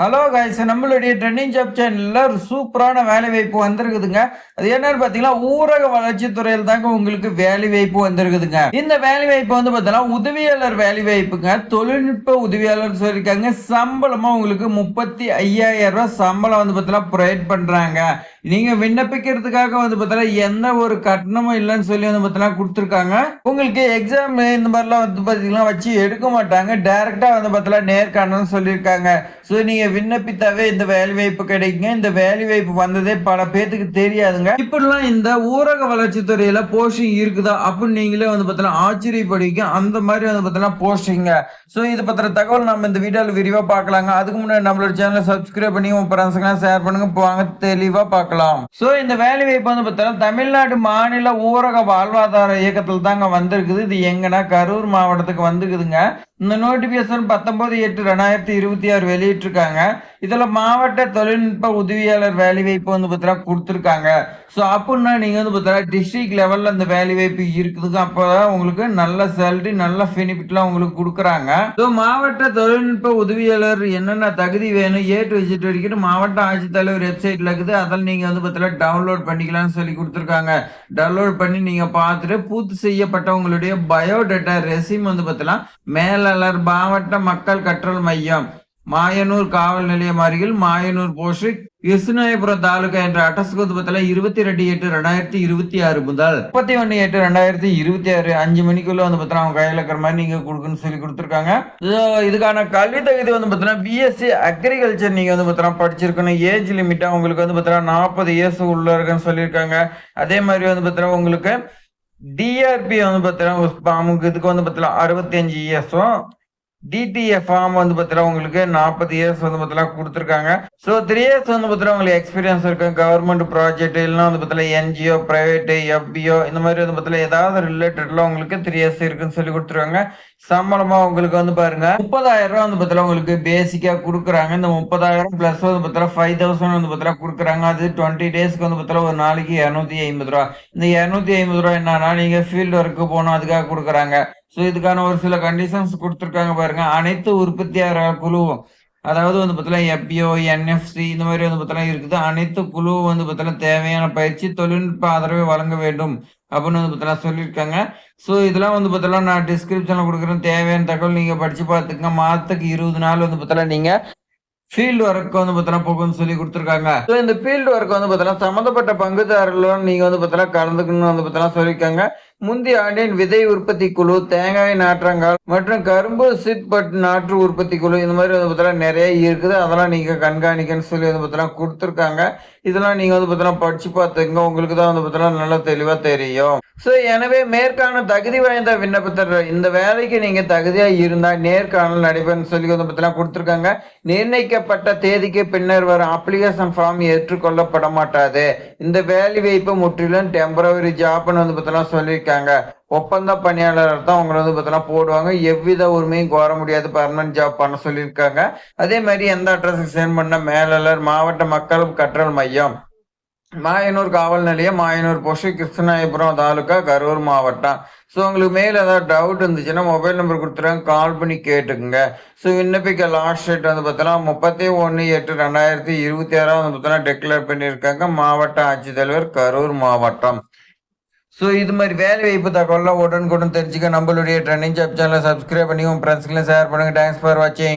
Hello guys, நம்மளுடைய trending job சேனல்ல ஒரு சூப்பரான வேலை வாய்ப்பு வந்திருக்குதுங்க. அது என்னன்னு பாத்தீங்கன்னா, ஊரக வளர்ச்சித் துறையில் தாங்க உங்களுக்கு வேலை வாய்ப்பு வந்திருக்குதுங்க. இந்த வேலை வாய்ப்பு வந்து பாத்தீங்கன்னா உதவியாளர் வேலை வாய்ப்புங்க. தொழில்நுட்ப உதவியாளர் சொல்லியிருக்காங்க. சம்பளமா உங்களுக்கு 35,000 ரூபாய் சம்பளம் வந்து பாத்தீங்கன்னா ப்ரொவைட் பண்றாங்க. நீங்க விண்ணப்பிக்கிறதுக்காக வந்து பாத்தீங்கன்னா எந்த ஒரு கட்டணமும் இல்லைன்னு சொல்லி வந்து பாத்தீங்கன்னா கொடுத்துருக்காங்க. உங்களுக்கு எக்ஸாம் இந்த மாதிரிலாம் வந்து பாத்தீங்கன்னா வச்சு எடுக்க மாட்டாங்க. டைரக்டா வந்து பாத்தீங்கன்னா நேர்காணல்னு சொல்லியிருக்காங்க. ஸோ நீங்க விண்ணப்பித்தாவே இந்த வேலை வாய்ப்பு கிடைக்குங்க. இந்த வேலை வாய்ப்பு வந்ததே பல பேத்துக்கு தெரியாதுங்க. இப்படிலாம் இந்த ஊரக வளர்ச்சி துறையில போஸ்டிங் இருக்குதா அப்படின்னு நீங்களே வந்து பார்த்தீங்கன்னா ஆச்சரியப்படுவீங்க. அந்த மாதிரி வந்து பார்த்தீங்கன்னா போஸ்டிங்க. ஸோ இது பத்தின தகவல் நம்ம இந்த வீடியோவில் விரிவாக பார்க்கலாங்க. அதுக்கு முன்னாடி நம்மளோட சேனலை சப்ஸ்கிரைப் பண்ணி உங்க ஃப்ரெண்ட்ஸுக்கெல்லாம் ஷேர் பண்ணுங்க. வாங்க தெளிவாக பார்க்கலாம். ஸோ இந்த வேலை வாய்ப்பு வந்து பார்த்தீங்கன்னா தமிழ்நாடு மாநில ஊரக வாழ்வாதார இயக்கத்தில் தாங்க வந்திருக்குது. இது எங்கன்னா கரூர் மாவட்டத்துக்கு வந்துக்குதுங்க. இந்த நோட்டிபிகேஷன் 19/8/2026 வெளியிட்டிருக்காங்க. இதுல மாவட்ட தொழில்நுட்ப உதவியாளர் வேலை வாய்ப்பு வந்து பார்த்தீங்கன்னா கொடுத்துருக்காங்க. ஸோ அப்படின்னா நீங்க வந்து பார்த்தீங்கன்னா டிஸ்ட்ரிக்ட் லெவல்ல அந்த வேலை வாய்ப்பு இருக்குதுங்க. அப்பதான் உங்களுக்கு நல்ல சேலரி நல்ல பெனிஃபிட்லாம் உங்களுக்கு கொடுக்குறாங்க. ஸோ மாவட்ட தொழில்நுட்ப உதவியாளர் என்னென்ன தகுதி வேணும் ஏ டு இசட் வரைக்கும் மாவட்ட ஆட்சித்தலைவர் வெப்சைட்ல இருக்குது. அதில் நீங்க வந்து பார்த்தீங்கன்னா டவுன்லோட் பண்ணிக்கலாம்னு சொல்லி கொடுத்துருக்காங்க. டவுன்லோட் பண்ணி நீங்க பார்த்துட்டு பூர்த்தி செய்யப்பட்ட உங்களுடைய பயோடேட்டா ரெசியூம் வந்து பார்த்தீங்கன்னா மேலாளர் மாவட்ட மக்கள் கற்றல் மையம் மாயனூர் காவல் நிலையம் அருகில் மாயனூர் போஸ்ட் கிருஷ்ணாயபுரம் தாலுகா என்ற அட்ரஸ்க்கு வந்து பார்த்தீங்கன்னா 22/8/2026 முதல் 31/8/2026 5 மணிக்குள்ள வந்து பார்த்தீங்கன்னா அவங்க கையில் இருக்கிற மாதிரி நீங்க கொடுக்குன்னு சொல்லி கொடுத்துருக்காங்க. இதுக்கான கல்வி தகுதி வந்து பார்த்தீங்கன்னா பிஎஸ்சி அக்ரிகல்ச்சர் நீங்க வந்து பார்த்தீங்கன்னா படிச்சிருக்கணும். ஏஜ் லிமிட்டா உங்களுக்கு வந்து பார்த்தீங்கன்னா 40 இயர்ஸ் உள்ள இருக்குன்னு சொல்லியிருக்காங்க. அதே மாதிரி வந்து பார்த்தீங்கன்னா உங்களுக்கு டிஆர்பி வந்து பார்த்தீங்கன்னா இதுக்கு வந்து பார்த்தீங்கன்னா 65 இயர்ஸும் டிடிஎஃப் ஃபார்ம் வந்து பார்த்தீங்கன்னா உங்களுக்கு 40 இயர்ஸ் வந்து பார்த்தீங்கன்னா கொடுத்துருக்காங்க. ஸோ 3 இயர்ஸ் வந்து பார்த்தீங்கன்னா உங்களுக்கு எக்ஸ்பீரியன்ஸ் இருக்கு. கவர்மெண்ட் ப்ராஜெக்ட் இல்லைன்னா வந்து பார்த்தீங்கன்னா என்ஜிஓ பிரைவேட்டு எஃபிஓ இந்த மாதிரி வந்து பார்த்தீங்கன்னா ஏதாவது ரிலேட்டட்ல உங்களுக்கு 3 இயர்ஸ் இருக்குன்னு சொல்லி கொடுத்துருவாங்க. சம்பளமா உங்களுக்கு வந்து பாருங்க 30,000 ரூபாய் வந்து பார்த்தீங்கன்னா உங்களுக்கு பேசிக்கா கொடுக்குறாங்க. இந்த 30,000 பிளஸ் வந்து பார்த்தீங்கன்னா 5,000 வந்து பார்த்தீங்கன்னா கொடுக்குறாங்க. அது 20 டேஸ்க்கு வந்து பார்த்தீங்கன்னா ஒரு நாளைக்கு 250 ரூபா. இந்த 250 ரூபா என்னன்னா நீங்க ஃபீல்டு ஒர்க்கு போகணும் அதுக்காக கொடுக்குறாங்க. ஸோ இதுக்கான ஒரு சில கண்டிஷன்ஸ் கொடுத்துருக்காங்க பாருங்க. அனைத்து உற்பத்தியாளர் குழுவும் அதாவது வந்து பார்த்தீங்கன்னா எஃபிஓ என்எஃப்சி இந்த மாதிரி வந்து பார்த்தீங்கன்னா இருக்குது. அனைத்து குழுவும் வந்து பார்த்தீங்கன்னா தேவையான பயிற்சி தொழில்நுட்ப ஆதரவை வழங்க வேண்டும் அப்படின்னு வந்து பார்த்தீங்கன்னா சொல்லியிருக்காங்க. ஸோ இதெல்லாம் வந்து பார்த்தீங்கன்னா நான் டிஸ்கிரிப்ஷனில் கொடுக்குறேன். தேவையான தகவல் நீங்கள் படித்து பார்த்துக்கங்க. மாதத்துக்கு 20 நாள் வந்து பார்த்தீங்கன்னா நீங்கள் ஃபீல்டு ஒர்க் வந்து பார்த்தீங்கன்னா போகும்னு சொல்லி கொடுத்துருக்காங்க. ஸோ இந்த ஃபீல்டு ஒர்க் வந்து பார்த்தீங்கன்னா சம்மந்தப்பட்ட பங்குதாரர்களும் நீங்கள் வந்து பார்த்தீங்கன்னா கலந்துக்கணும்னு வந்து பார்த்தீங்கன்னா சொல்லியிருக்காங்க. முந்தைய ஆண்டின் விதை உற்பத்தி குழு, தேங்காய் நாற்றங்கால் மற்றும் கரும்பு சிட்பட் நாற்று உற்பத்தி குழு இந்த மாதிரி வந்து பார்த்தீங்கன்னா நிறைய இருக்குது. அதெல்லாம் நீங்க கண்காணிக்கன்னு சொல்லி வந்து பார்த்தீங்கன்னா கொடுத்துருக்காங்க. இதெல்லாம் நீங்க வந்து பார்த்தீங்கன்னா படிச்சு பார்த்துங்க. உங்களுக்கு தான் வந்து பார்த்தீங்கன்னா நல்லா தெளிவா தெரியும். ஸோ எனவே மேற்கான தகுதி வாய்ந்த விண்ணப்பத்தர் இந்த வேலைக்கு நீங்க தகுதியா இருந்தா நேர்காணல் நடைபெறும் சொல்லி வந்து பார்த்தீங்கன்னா கொடுத்துருக்காங்க. நிர்ணயிக்கப்பட்ட தேதிக்கு பின்னர் வரும் அப்ளிகேஷன் ஃபார்ம் ஏற்றுக்கொள்ளப்பட மாட்டாது. இந்த வேலை வாய்ப்பு முற்றிலும் டெம்பரவரி ஜாப்னு வந்து பார்த்தீங்கன்னா சொல்லியிருக்காங்க. ஒப்பந்த பணியாளர் தான் உங்களை வந்து பார்த்தீங்கன்னா போடுவாங்க. எவ்வித உரிமையும் கோர முடியாது. பர்மனன்ட் ஜாப் பண்ண சொல்லியிருக்காங்க. அதே மாதிரி எந்த அட்ரஸுக்கு சென்ட் பண்ண மேலாளர் மாவட்ட மக்கள் கற்றல் மையம் மாயனூர் காவல் நிலையம் மாயனூர் போஸ்ட் கிருஷ்ணாயபுரம் தாலுகா கரூர் மாவட்டம். ஸோ உங்களுக்கு மேல் ஏதாவது டவுட் இருந்துச்சுன்னா மொபைல் நம்பர் கொடுத்துருவாங்க, கால் பண்ணி கேட்டுக்குங்க. ஸோ விண்ணப்பிக்க லாஸ்ட் டேட் வந்து பார்த்தீங்கன்னா 31/8/2026 வந்து பார்த்தீங்கன்னா டிக்ளேர் பண்ணியிருக்காங்க மாவட்ட ஆட்சித்தலைவர் கரூர் மாவட்டம். ஸோ இது மாதிரி வேலை வாய்ப்பு தகவலாம் உடனுக்குடன் தெரிஞ்சுக்க நம்மளுடைய ட்ரெண்டிங் ஜாப் சேனலை சப்ஸ்கிரைப் பண்ணி உங்கள் ஃப்ரெண்ட்ஸ்க்குலாம் ஷேர் பண்ணுங்கள். தேங்க்ஸ் ஃபார் வாட்சிங்.